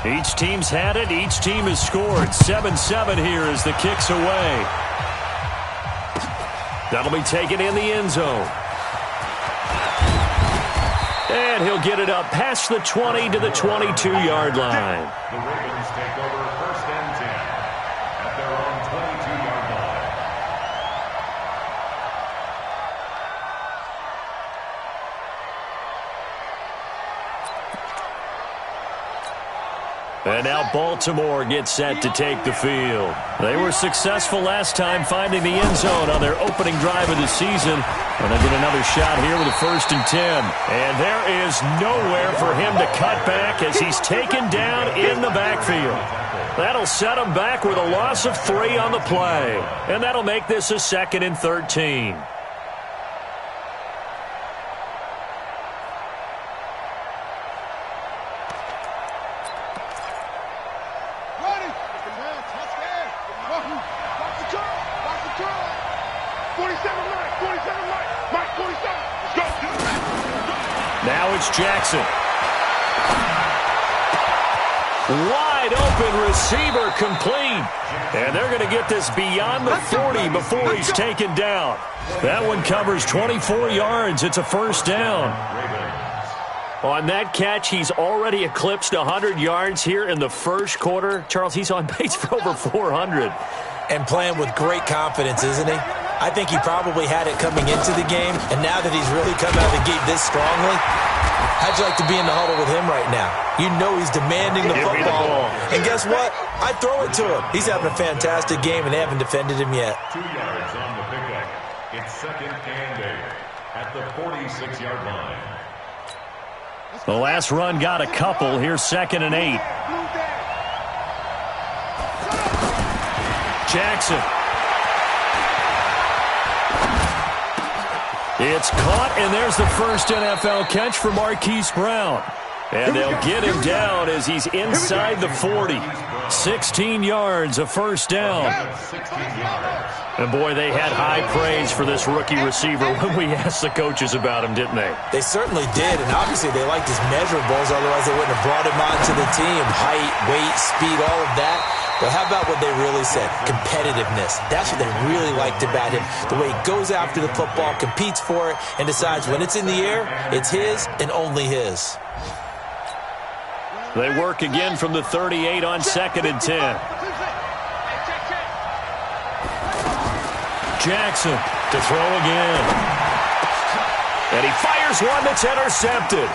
Each team's had it. Each team has scored. 7-7 here as the kick's away. That'll be taken in the end zone. And he'll get it up past the 20 to the 22-yard line. The Ravens take over 1st and 10 at their own 22-yard line. And now Baltimore gets set to take the field. They were successful last time finding the end zone on their opening drive of the season. And they get another shot here with a 1st and 10. And there is nowhere for him to cut back as he's taken down in the backfield. That'll set him back with a loss of 3 on the play. And that'll make this a 2nd and 13. Now it's Jackson. Wide open receiver complete. And they're going to get this beyond the 40 before he's taken down. That one covers 24 yards. It's a 1st down. On that catch, he's already eclipsed 100 yards here in the 1st quarter. Charles, he's on pace for over 400. And playing with great confidence, isn't he? I think he probably had it coming into the game, and now that he's really come out of the gate this strongly, how'd you like to be in the huddle with him right now? You know he's demanding the football. And guess what? I throw it to him. He's having a fantastic game, and they haven't defended him yet. 2 yards on the pickup. It's 2nd and 8 at the 46-yard line. The last run got a couple. Here's 2nd and 8. Jackson. It's caught, and there's the 1st NFL catch for Marquise Brown. And they'll get him down as he's inside the 40. 16 yards, a 1st down. And, boy, they had high praise for this rookie receiver when we asked the coaches about him, didn't they? They certainly did, and obviously they liked his measurables. Otherwise, they wouldn't have brought him onto the team. Height, weight, speed, all of that. But how about what they really said? Competitiveness. That's what they really liked about him. The way he goes after the football, competes for it, and decides when it's in the air, it's his and only his. They work again from the 38 on 2nd and 10. Jackson to throw again. And he fires one that's intercepted.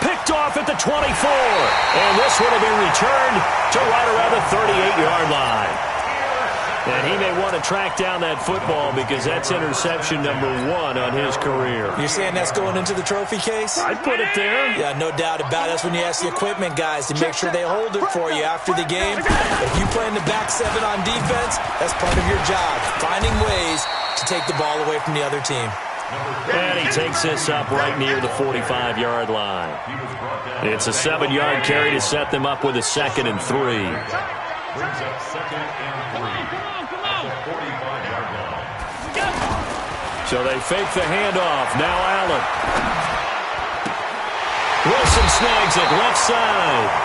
Picked off at the 24. And this one will be returned to right around the 38-yard line. And he may want to track down that football because that's interception number 1 on his career. You're saying that's going into the trophy case? I'd put it there. Yeah, no doubt about it. That's when you ask the equipment guys to make sure they hold it for you after the game. If you play in the back 7 on defense, that's part of your job, finding ways to take the ball away from the other team. And he takes this up right near the 45-yard line. It's a 7-yard carry to set them up with a 2nd and 3. Brings up 2nd and 3 at the 45-yard line. So they fake the handoff. Now Allen. Wilson snags it left side.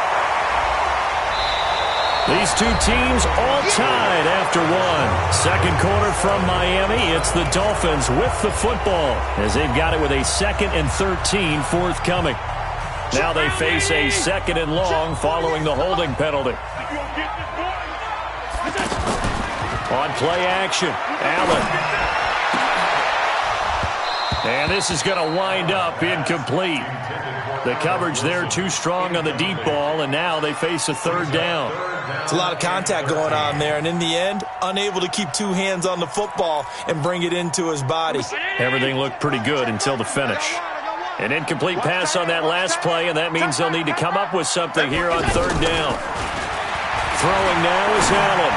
These two teams all tied after 1. Second quarter from Miami. It's the Dolphins with the football as they've got it with a 2nd and 13 forthcoming. Now they face a 2nd and long following the holding penalty. On play action, Allen. And this is going to wind up incomplete. The coverage there too strong on the deep ball, and now they face a 3rd down. It's a lot of contact going on there, and in the end, unable to keep 2 hands on the football and bring it into his body. Everything looked pretty good until the finish. An incomplete pass on that last play, and that means they'll need to come up with something here on 3rd down. Throwing now is Allen.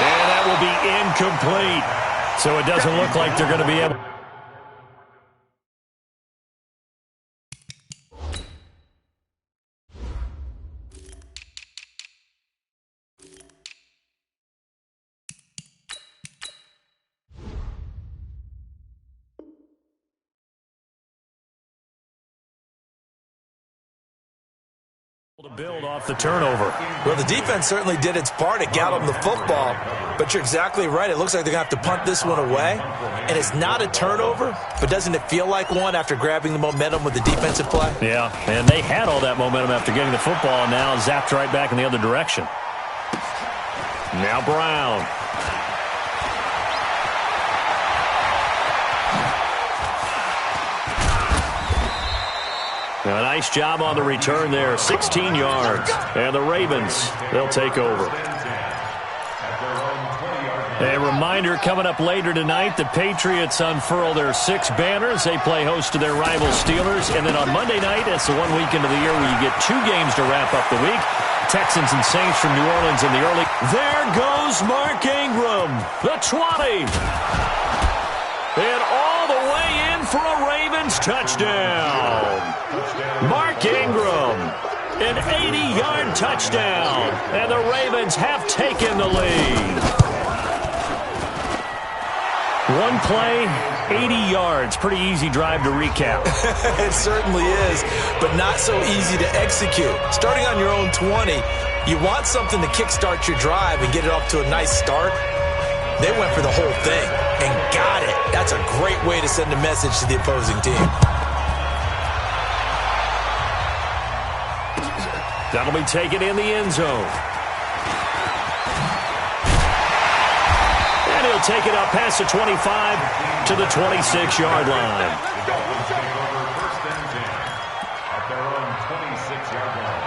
And that will be incomplete. So it doesn't look like they're going to be able To build off the turnover. Well, the defense certainly did its part at galloping the football, but you're exactly right. It looks like they're going to have to punt this one away, and it's not a turnover, but doesn't it feel like one after grabbing the momentum with the defensive play? Yeah, and they had all that momentum after getting the football, and now zapped right back in the other direction. Now Brown. A nice job on the return there, 16 yards. And the Ravens, they'll take over. A reminder coming up later tonight, the Patriots unfurl their 6 banners. They play host to their rival Steelers. And then on Monday night, it's the one weekend of the year where you get 2 games to wrap up the week. Texans and Saints from New Orleans in the early. There goes Mark Ingram, the 20. And all the way in for a Ravens touchdown. Mark Ingram, an 80-yard touchdown, and the Ravens have taken the lead. One play, 80 yards. Pretty easy drive to recap. It certainly is, but not so easy to execute. Starting on your own 20, you want something to kickstart your drive and get it off to a nice start. They went for the whole thing and got it. That's a great way to send a message to the opposing team. That'll be taken in the end zone. And he'll take it up past the 25 to the 26-yard line. The Dolphins take over 1st and 10 at their own 26-yard line.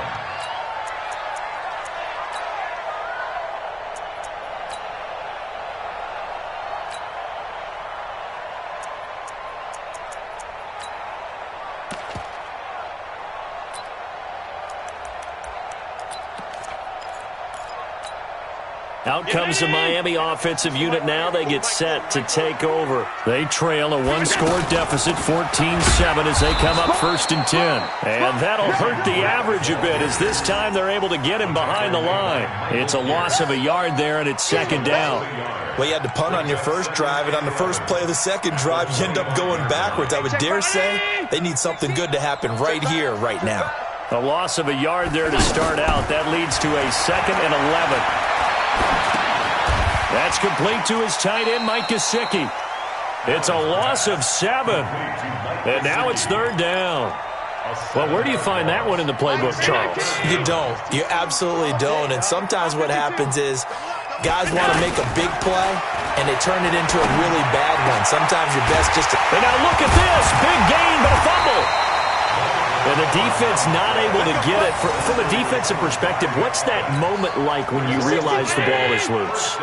Out comes the Miami offensive unit now. They get set to take over. They trail a 1-score deficit, 14-7, as they come up 1st and 10. And that'll hurt the average a bit, as this time they're able to get him behind the line. It's a loss of a yard there, and it's 2nd down. Well, you had to punt on your first drive, and on the first play of the second drive, you end up going backwards. I would dare say they need something good to happen right here, right now. A loss of a yard there to start out. That leads to a 2nd and 11. That's complete to his tight end, Mike Gesicki. It's a loss of 7. And now it's 3rd down. Well, where do you find that one in the playbook, Charles? You don't. You absolutely don't. And sometimes what happens is guys want to make a big play, and they turn it into a really bad one. Sometimes you're best just to... And now look at this. Big gain, but a fumble. And the defense not able to get it. From a defensive perspective, what's that moment like when you realize the ball is loose?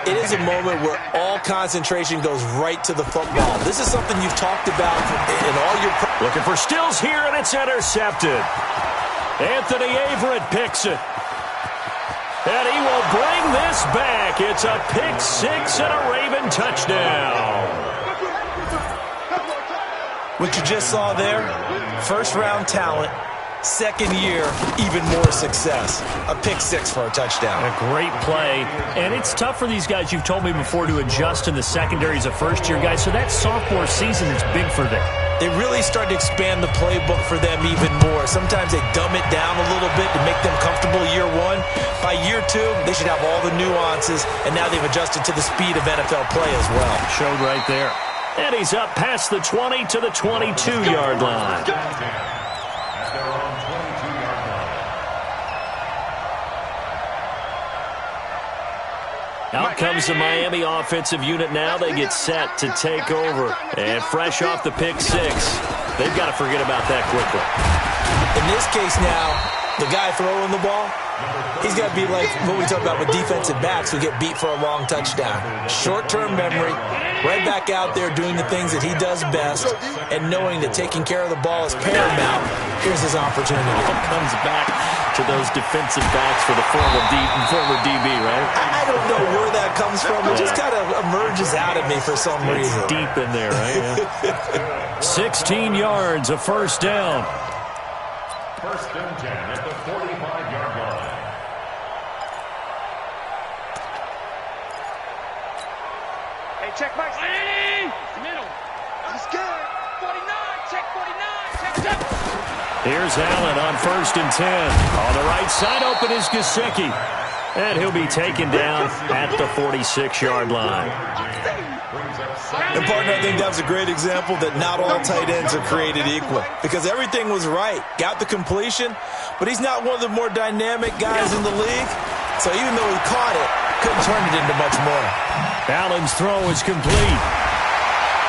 It is a moment where all concentration goes right to the football. This is something you've talked about in all your... Looking for Stills here, and it's intercepted. Anthony Averett picks it. And he will bring this back. It's a pick 6 and a Raven touchdown. What you just saw there, first-round talent, second year, even more success. A pick 6 for a touchdown. A great play. And it's tough for these guys, you've told me before, to adjust in the secondary as a first-year guy. So that sophomore season is big for them. They really start to expand the playbook for them even more. Sometimes they dumb it down a little bit to make them comfortable year 1. By year 2, they should have all the nuances, and now they've adjusted to the speed of NFL play as well. Showed right there. And he's up past the 20 to the 22-yard line. Out comes the Miami offensive unit now. They get set to take over. And fresh off the pick 6, they've got to forget about that quickly. In this case now, the guy throwing the ball, he's got to be like what we talk about with defensive backs who get beat for a long touchdown. Short-term memory, right back out there doing the things that he does best, and knowing that taking care of the ball is paramount. Here's his opportunity. Comes back to those defensive backs for the former DB, right? I don't know where that comes from. It just kind of emerges out of me for some reason. It's deep in there, right? Yeah. 16 yards, a first down. 1st and 10 at the 45-yard line. Hey, check Mike. Middle. He's good. 49. Here's Allen on 1st and 10. On the right side, open is Gesicki. And he'll be taken down at the 46-yard line. And, partner, I think that was a great example that not all tight ends are created equal. Because everything was right. Got the completion, but he's not one of the more dynamic guys in the league. So even though he caught it, couldn't turn it into much more. Allen's throw is complete.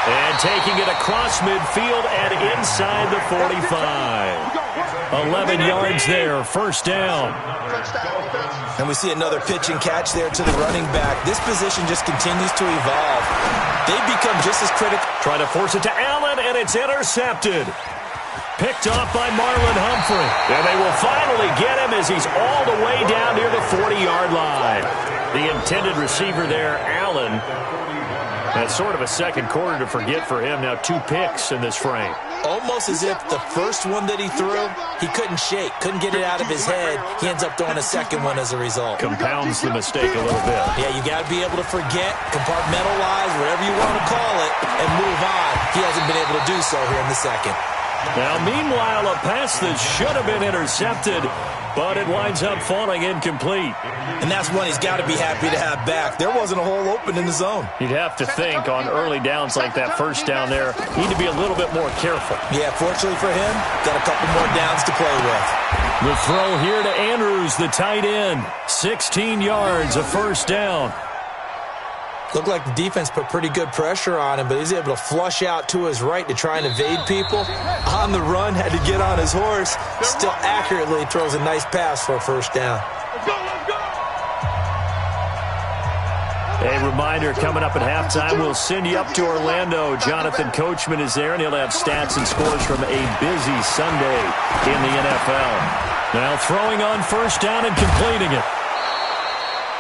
And taking it across midfield and inside the 45. 11 yards there, first down. And we see another pitch and catch there to the running back. This position just continues to evolve. They've become just as critical. Trying to force it to Allen, and it's intercepted. Picked off by Marlon Humphrey. And they will finally get him as he's all the way down near the 40-yard line. The intended receiver there, Allen. That's sort of a second quarter to forget for him. Now 2 picks in this frame. Almost as if the first one that he threw, he couldn't shake, couldn't get it out of his head. He ends up throwing a second one as a result. Compounds the mistake a little bit. Yeah, you got to be able to forget, compartmentalize, whatever you want to call it, and move on. He hasn't been able to do so here in the second. Now, meanwhile, a pass that should have been intercepted, but it winds up falling incomplete. And that's one he's got to be happy to have back. There wasn't a hole open in the zone. You'd have to think on early downs like that first down there, need to be a little bit more careful. Yeah, fortunately for him, got a couple more downs to play with. The throw here to Andrews, the tight end. 16 yards, a first down. Looked like the defense put pretty good pressure on him, but he's able to flush out to his right to try and evade people. On the run, had to get on his horse. Still accurately throws a nice pass for a first down. A reminder, coming up at halftime, we'll send you up to Orlando. Jonathan Coachman is there, and he'll have stats and scores from a busy Sunday in the NFL. Now throwing on first down and completing it.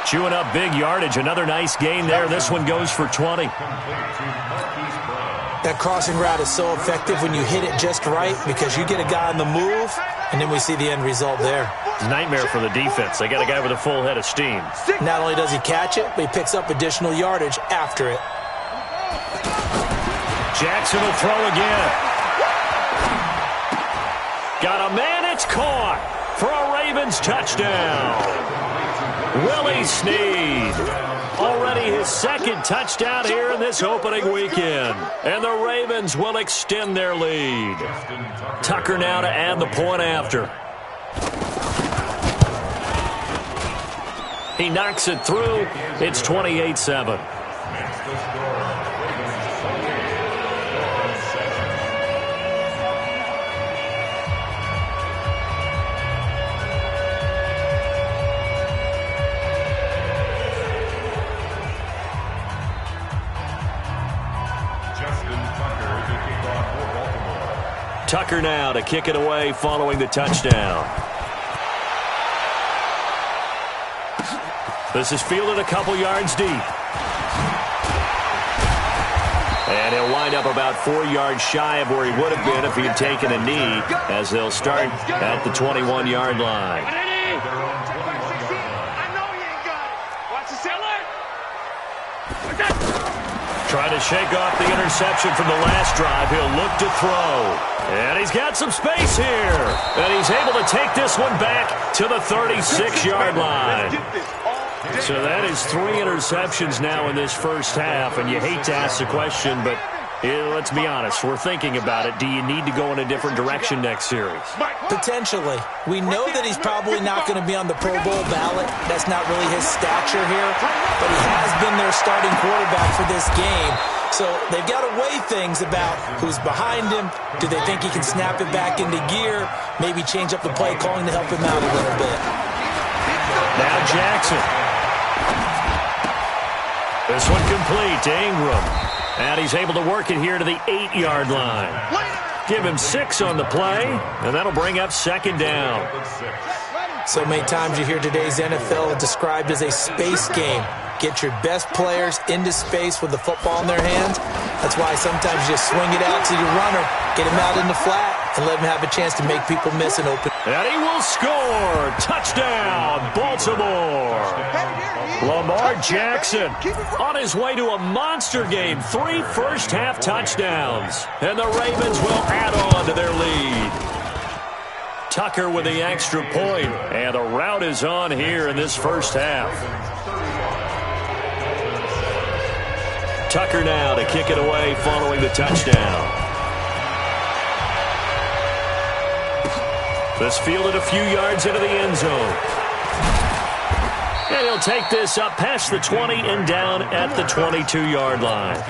Chewing up big yardage. Another nice gain there. This one goes for 20. That crossing route is so effective when you hit it just right because you get a guy on the move, and then we see the end result there. Nightmare for the defense. They got a guy with a full head of steam. Not only does he catch it, but he picks up additional yardage after it. Jackson will throw again. Got a man. It's caught for a Ravens touchdown. Willie Snead, already his second touchdown here in this opening weekend. And the Ravens will extend their lead. Tucker now to add the point after. He knocks it through. It's 28-7. Tucker now to kick it away following the touchdown. This is fielded a couple yards deep. And he'll wind up about 4 yards shy of where he would have been if he had taken a knee, as they'll start at the 21-yard line. Trying to shake off the interception from the last drive. He'll look to throw. And he's got some space here. And he's able to take this one back to the 36-yard line. So that is 3 interceptions now in this first half. And you hate to ask the question, but let's be honest. We're thinking about it. Do you need to go in a different direction next series? Potentially. We know that he's probably not going to be on the Pro Bowl ballot. That's not really his stature here. But he has been their starting quarterback for this game. So they've got to weigh things about who's behind him. Do they think he can snap it back into gear? Maybe change up the play calling to help him out a little bit. Now Jackson. This one complete to Ingram. And he's able to work it here to the 8-yard line. Give him 6 on the play, and that'll bring up second down. So many times you hear today's NFL described as a space game. Get your best players into space with the football in their hands. That's why sometimes you just swing it out to your runner, get him out in the flat, and let him have a chance to make people miss an open. And he will score. Touchdown, Baltimore. Lamar Jackson on his way to a monster game. 3 first-half touchdowns. And the Ravens will add on to their lead. Tucker with the extra point. And a rout is on here in this first half. Tucker now to kick it away following the touchdown. This fielded a few yards into the end zone. And he'll take this up past the 20 and down at the 22-yard line.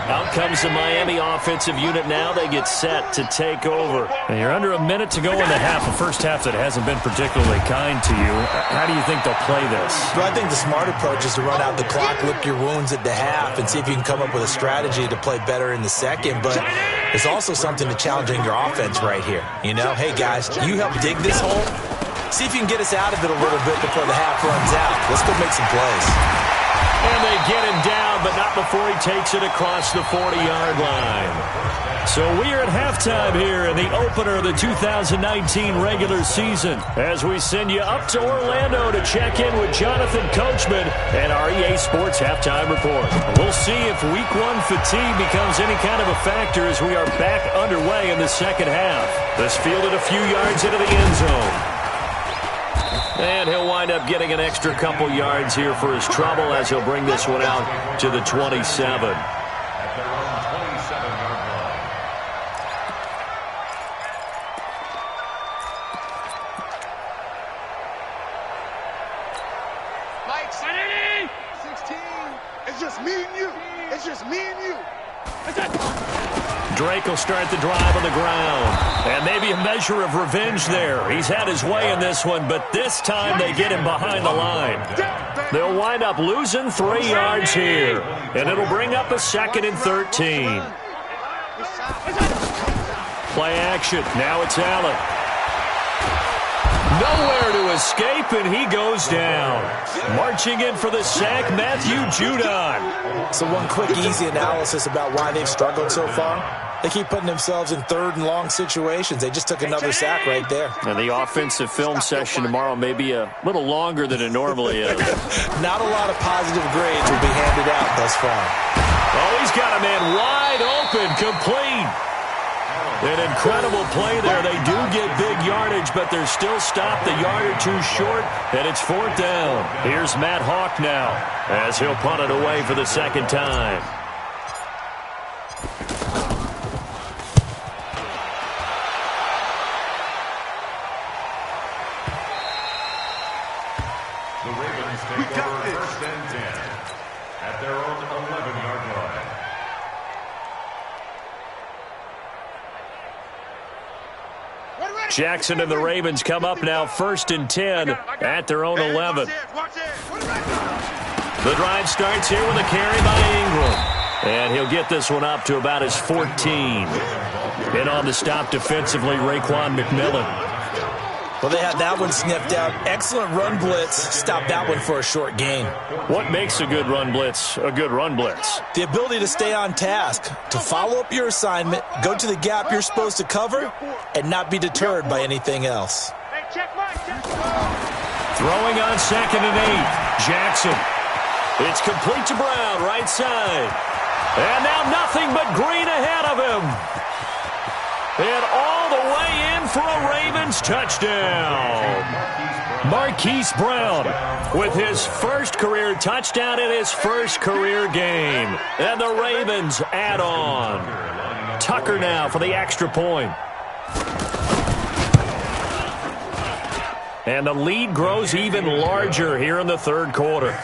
Out comes the Miami offensive unit now. They get set to take over. And you're under a minute to go in the half, a first half that hasn't been particularly kind to you. How do you think they'll play this? Well, I think the smart approach is to run out the clock, lick your wounds at the half, and see if you can come up with a strategy to play better in the second. But there's also something to challenging your offense right here. You know, hey, guys, you help dig this hole. See if you can get us out of it a little bit before the half runs out. Let's go make some plays. And they get him down, but not before he takes it across the 40-yard line. So we are at halftime here in the opener of the 2019 regular season as we send you up to Orlando to check in with Jonathan Coachman and our EA Sports Halftime Report. We'll see if Week 1 fatigue becomes any kind of a factor as we are back underway in the second half. This fielded a few yards into the end zone. And he'll wind up getting an extra couple yards here for his trouble as he'll bring this one out to the 27. Lights. 16. It's just me and you. It's just me and you. Drake will start the drive on the ground. And maybe a measure of revenge there. He's had his way in this one, but this time they get him behind the line. They'll wind up losing 3 yards here. And it'll bring up a 2nd and 13. Play action. Now it's Allen. Nowhere to escape, and he goes down. Marching in for the sack, Matthew Judon. So one quick, easy analysis about why they've struggled so far. They keep putting themselves in 3rd and long situations. They just took another sack right there. And the offensive film session tomorrow may be a little longer than it normally is. Not a lot of positive grades will be handed out thus far. Oh, he's got a man wide open, complete. An incredible play there. They do get big yardage, but they're still stopped a yard or two short, and it's 4th down. Here's Matt Hawk now as he'll punt it away for the 2nd time. The Ravens take over 1st and 10 at their own 11-yard line. Jackson and the Ravens come up now 1st and 10 at their own 11. The drive starts here with a carry by Ingram. And he'll get this one up to about his 14. And on the stop defensively, Raekwon McMillan. Well, they had that one sniffed out. Excellent run blitz. Stopped that one for a short gain. What makes a good run blitz a good run blitz? The ability to stay on task, to follow up your assignment, go to the gap you're supposed to cover, and not be deterred by anything else. Throwing on 2nd and 8. Jackson. It's complete to Brown, right side. And now nothing but green ahead of him. And all the way in for a Ravens touchdown. Marquise Brown with his first career touchdown in his first career game. And the Ravens add on. Tucker now for the extra point. And the lead grows even larger here in the 3rd quarter.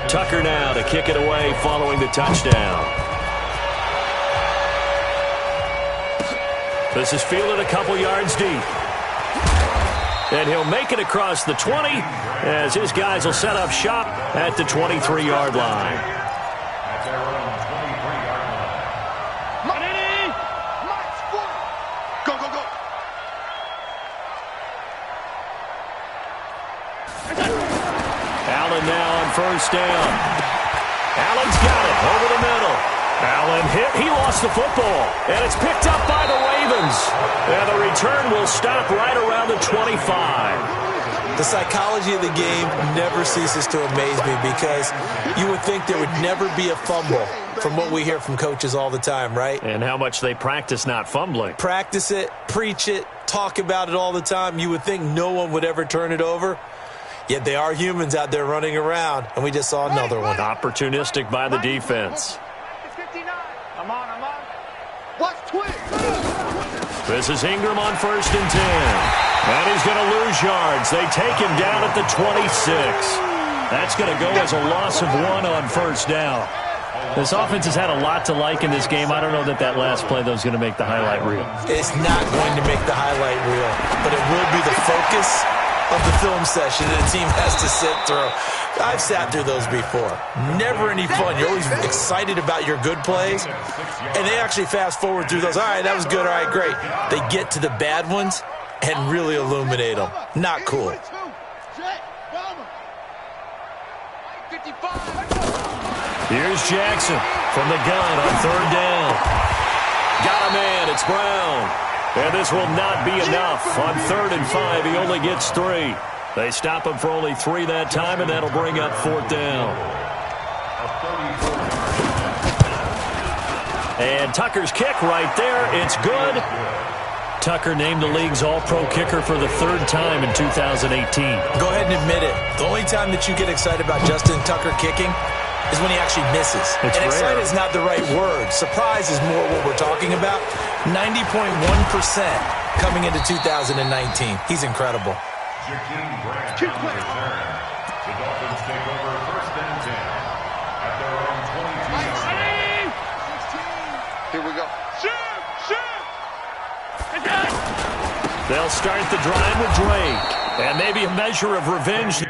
Tucker now to kick it away following the touchdown. This is fielded a couple yards deep. And he'll make it across the 20 as his guys will set up shop at the 23-yard line. Allen now on first down. Allen's got it over the middle. Allen hit. He lost the football. And it's picked up by the Ravens. And the return will stop right around the 25. The psychology of the game never ceases to amaze me because you would think there would never be a fumble from what we hear from coaches all the time, right? And how much they practice not fumbling. Practice it, preach it, talk about it all the time. You would think no one would ever turn it over. Yet they are humans out there running around, and we just saw another one. Opportunistic by the defense. I'm on. Watch twig. This is Ingram on first and 10. And he's going to lose yards. They take him down at the 26. That's going to go as a loss of 1 on first down. This offense has had a lot to like in this game. I don't know that last play, though, is going to make the highlight reel. It's not going to make the highlight reel, but it will be the focus of the film session that a team has to sit through. I've sat through those before. Never any fun. You're always excited about your good plays, and they actually fast forward through those. All right, that was good. All right, great. They get to the bad ones and really illuminate them. Not cool. Here's Jackson from the gun on third down. Got a man. It's Brown. And this will not be enough. On 3rd and 5, he only gets 3. They stop him for only 3 that time, and that'll bring up 4th down. And Tucker's kick right there. It's good. Tucker named the league's all-pro kicker for the 3rd time in 2018. Go ahead and admit it. The only time that you get excited about Justin Tucker kicking is when he actually misses. It's and rare. excited is not the right word. Surprise is more what we're talking about. 90.1% coming into 2019. He's incredible. Jakeem Grant on the return. The Dolphins take over 1st and 10 at their own 22-yard line. Here we go. Shoot! They'll start the drive with Drake. And maybe a measure of revenge.